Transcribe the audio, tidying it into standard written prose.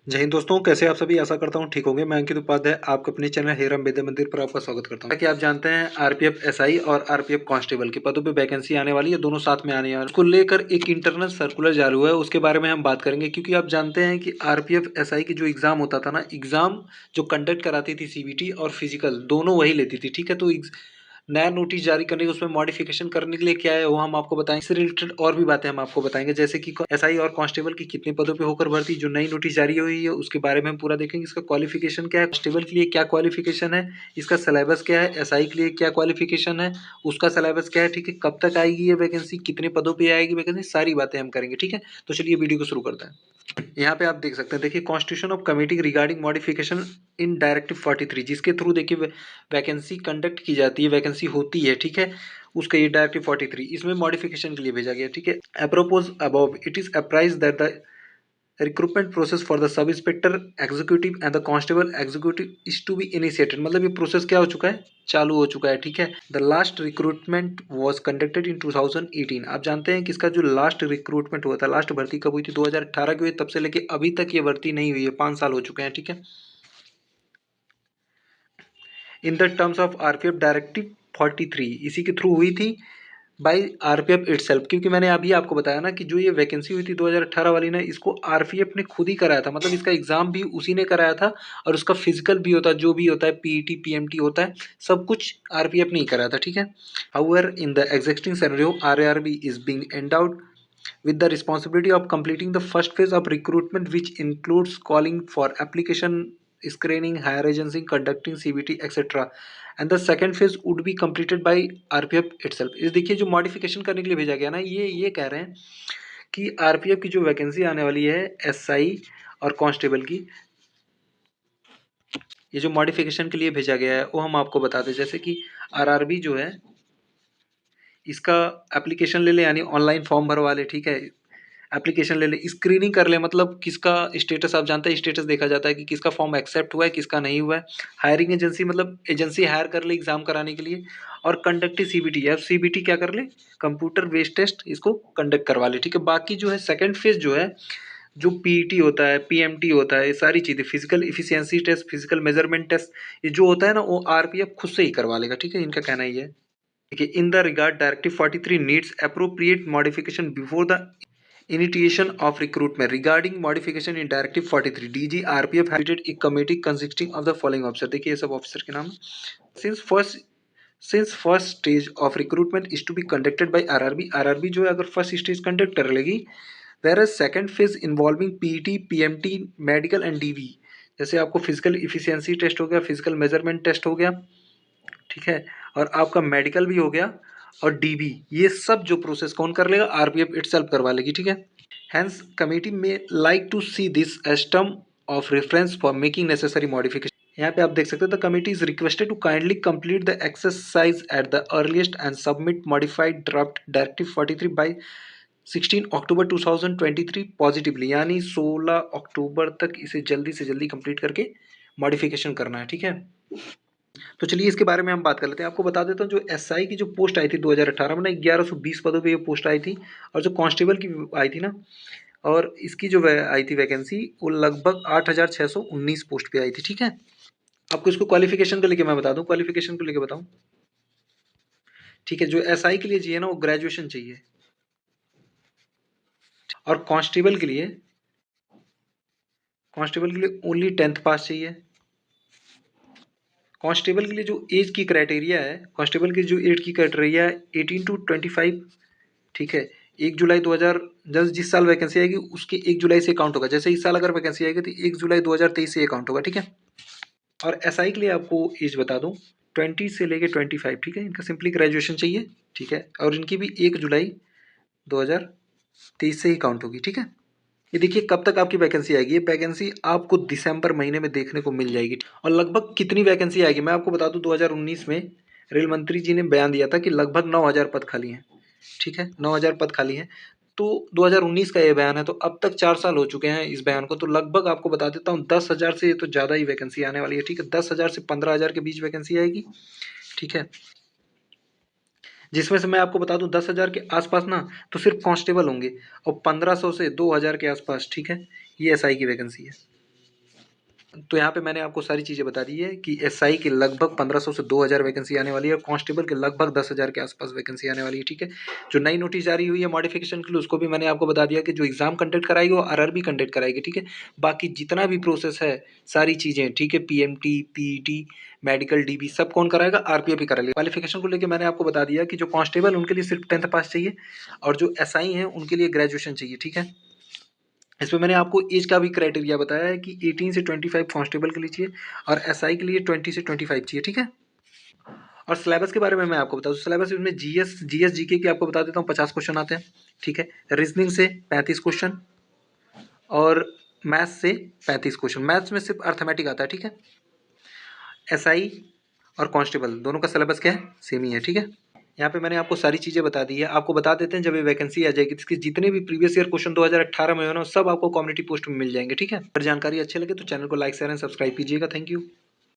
जय हिंद दोस्तों, कैसे आप सभी। आशा करता हूँ ठीक होंगे। मैं अंकित उपाध्याय आपके अपने चैनल हेरम विद्या मंदिर पर आपका स्वागत करता हूँ। जैसा कि आप जानते हैं, आरपीएफ एसआई और आरपीएफ कांस्टेबल के पदों पे वैकेंसी आने वाली है। दोनों साथ में आने वाले हैं। उसको लेकर एक इंटरनल सर्कुलर जारी हुआ है, उसके बारे में हम बात करेंगे। क्योंकि आप जानते हैं कि आरपीएफ एसआई की जो एग्जाम होता था ना, एग्जाम जो कंडक्ट कराती थी सीबीटी और फिजिकल दोनों वही लेती थी। ठीक है, तो नया नोटिस जारी करने के उसमें मॉडिफिकेशन करने के लिए क्या है वो हम आपको बताएंगे। इससे रिलेटेड और भी बातें हम आपको बताएंगे, जैसे कि एसआई और कांस्टेबल की कितने पदों पे होकर भर्ती, जो नई नोटिस जारी हुई है उसके बारे में हम पूरा देखेंगे। इसका क्वालिफिकेशन क्या है, कांस्टेबल के लिए क्या क्वालिफिकेशन है, इसका सिलेबस क्या है, एसआई के लिए क्या क्वालिफिकेशन है, उसका सिलेबस क्या है। ठीक है, कब तक आएगी ये वैकेंसी, कितने पदों पर आएगी वैकेंसी, सारी बातें हम करेंगे। ठीक है, तो चलिए वीडियो को शुरू करते हैं। यहाँ पे आप देख सकते हैं, देखिए constitution of committee regarding modification in directive 43, जिसके थ्रू देखिए वैकेंसी कंडक्ट की जाती है, वैकेंसी होती है। ठीक है, उसका ये डायरेक्टिव 43 इसमें मॉडिफिकेशन के लिए भेजा गया। ठीक है, apropos above it is apprise that the recruitment process for the sub inspector executive and the constable executive is to be initiated. मतलब ये प्रोसेस क्या हो चुका है, चालू हो चुका है। ठीक है, the last recruitment was conducted in 2018। आप जानते हैं कि इसका जो लास्ट रिक्रूटमेंट हुआ था, लास्ट भर्ती कब हुई थी, 2018 की हुई। तब से लेके अभी तक ये भर्ती नहीं हुई है, 5 साल हो चुके हैं। ठीक है, in the terms of RPF directive 43 इसी के थ्रू हुई थी बाई आरपीएफ इटसेल्फ। क्योंकि मैंने अभी आपको बताया ना कि जो ये वैकेंसी हुई थी 2018 वाली ना, इसको आरपीएफ ने खुद ही कराया था। मतलब इसका एग्जाम भी उसी ने कराया था और उसका फिजिकल भी होता है, जो भी होता है पीईटी पीएमटी होता है, सब कुछ आरपीएफ ने ही कराया था। ठीक है, however in the existing scenario RRB is being endowed with the responsibility of completing the first phase of recruitment, which includes calling for application, screening, higher agency, conducting CBT, etc. And the second phase would be completed by RPF itself। इस देखिए जो modification करने के लिए भेजा गया ना, ये कह रहे हैं कि आरपीएफ की जो वैकेंसी आने वाली है एसआई और कांस्टेबल की, ये जो मॉडिफिकेशन के लिए भेजा गया है वो हम आपको बता दें। जैसे कि आरआरबी जो है, इसका एप्लीकेशन ले ले, यानी ऑनलाइन फॉर्म भरवा ले। ठीक है, एप्लीकेशन ले ले, स्क्रीनिंग कर ले, मतलब किसका स्टेटस, आप जानते हैं स्टेटस देखा जाता है कि किसका फॉर्म एक्सेप्ट हुआ है, किसका नहीं हुआ है। हायरिंग एजेंसी, मतलब एजेंसी हायर कर ले एग्जाम कराने के लिए। और कंडक्ट सीबीटी, अब सीबीटी क्या कर ले, कंप्यूटर बेस्ड टेस्ट इसको कंडक्ट करवा ले। ठीक है, बाकी जो है सेकंड फेज जो है, जो पीईटी होता है, पीएमटी होता है, ये सारी चीज़ें, physical efficiency test, physical measurement test, ये जो होता है ना, वो आरपीएफ खुद से ही करवा लेगा। ठीक है, इनका कहना ही है। देखिए, in the regard directive 43 needs appropriate modification before the initiation of recruitment regarding modification in directive 43 DG RPF has created a committee consisting of the following officer। देखिए ये सब ऑफिसर के नाम है। since first stage of recruitment is to be conducted by RRB जो है अगर first stage conduct कर लेगी, whereas second phase involving PET PMT medical and DV, जैसे आपको फिजिकल इफिशियंसी टेस्ट हो गया, फिजिकल मेजरमेंट टेस्ट हो गया, ठीक है, और आपका मेडिकल भी हो गया, और डीबी, ये सब जो प्रोसेस कौन कर लेगा, आरपीएफ इटसेल्फ करवा लेगी। ठीक है, हैंस कमेटी में like to see this as term of reference for making necessary modification. यहाँ पे आप देख सकते हो, the committee is requested to kindly complete the exercise at the earliest and submit modified draft directive 43 by 16 October 2023 positively, यानी 16 अक्टूबर तक इसे जल्दी से जल्दी कंप्लीट करके मॉडिफिकेशन करना है। ठीक है, तो चलिए इसके बारे में हम बात कर लेते हैं। आपको बता देता हूँ, जो एसआई की जो पोस्ट आई थी 2018 में ना, 1120 पदों पे ये पोस्ट आई थी। और जो कांस्टेबल की आई थी ना, और इसकी जो आई थी वैकेंसी, वो लगभग 8619 पोस्ट पे आई थी। ठीक है, आपको इसको क्वालिफिकेशन को लेके मैं बता दूं, क्वालिफिकेशन को लेके बताऊं। ठीक है, जो एसआई के लिए चाहिए ना, वो ग्रेजुएशन चाहिए, और कांस्टेबल के लिए ओनली 10th पास चाहिए। कांस्टेबल के लिए जो एज की क्राइटेरिया है, कांस्टेबल की जो एज की क्राइटेरिया है 18 to 25। ठीक है, 1 जुलाई 2000, जिस साल वैकेंसी आएगी उसके 1 जुलाई से काउंट होगा। जैसे इस साल अगर वैकेंसी आएगी तो 1 जुलाई 2023 से काउंट होगा। ठीक है, और एसआई के लिए आपको एज बता दूं, 20 से लेके 25। ठीक है, इनका सिंपली ग्रेजुएशन चाहिए। ठीक है, और इनकी भी 1 जुलाई 2023 से ही काउंट होगी। ठीक है, ये देखिए कब तक आपकी वैकेंसी आएगी, ये वैकेंसी आपको दिसंबर महीने में देखने को मिल जाएगी। और लगभग कितनी वैकेंसी आएगी मैं आपको बता दूं, 2019 में रेल मंत्री जी ने बयान दिया था कि लगभग 9000 पद खाली हैं। ठीक है, 9000 पद खाली हैं। तो 2019 का ये बयान है, तो अब तक 4 साल हो चुके हैं इस बयान को। तो लगभग आपको बता देता हूँ 10,000 से तो ज़्यादा ही वैकेंसी आने वाली है। ठीक है, 10,000 से 15,000 के बीच वैकेंसी आएगी। ठीक है, जिसमें से मैं आपको बता दूं 10,000 के आसपास ना तो सिर्फ कांस्टेबल होंगे, और 1500 से 2000 के आसपास। ठीक है, ये एसआई की वैकेंसी है। तो यहाँ पे मैंने आपको सारी चीज़ें बता दी है कि एसआई की लगभग 1500 से 2000 वैकेंसी आने वाली है और कांस्टेबल के लगभग 10,000 के आसपास वैकेंसी आने वाली है, ठीक है। जो नई नोटिस जारी हुई है मॉडिफिकेशन के लिए, उसको भी मैंने आपको बता दिया कि जो एग्जाम कंडक्ट कराएगी वो आरआरबी कंडक्ट कराएगी, ठीक है। बाकी जितना भी प्रोसेस है, सारी चीज़ें, ठीक है, पीएमटी, पीईटी, मेडिकल, डीबी, सब कौन कराएगा? आरपीएफ ही कराएगा। क्वालिफिकेशन को लेकर मैंने आपको बता दिया कि जो कांस्टेबल उनके लिए सिर्फ 10th पास चाहिए और जो एसआई हैं उनके लिए ग्रेजुएशन चाहिए, ठीक है। इसमें मैंने आपको एज का भी क्राइटेरिया बताया है कि 18 से 25 कांस्टेबल के लिए चाहिए और एसआई के लिए 20 से 25 चाहिए, ठीक है। और सिलेबस के बारे में मैं आपको बता दूं, सिलेबस इसमें जीएस जीके की आपको बता देता हूँ, 50 क्वेश्चन आते हैं, ठीक है। रीजनिंग से 35 क्वेश्चन और मैथ्स से 35 क्वेश्चन। मैथ्स में सिर्फ अर्थमेटिक आता है, ठीक है। एसआई और कांस्टेबल दोनों का सिलेबस क्या है? सेम ही है, ठीक है। यहाँ पे मैंने आपको सारी चीज़ें बता दी है। आपको बता देते हैं जब ये वैकेंसी आ जाएगी, इसके जितने भी प्रीवियस ईयर क्वेश्चन 2018 में हो ना, सब आपको कम्युनिटी पोस्ट में मिल जाएंगे, ठीक है। अगर जानकारी अच्छी लगे तो चैनल को लाइक शेयर एंड सब्सक्राइब कीजिएगा। Thank you.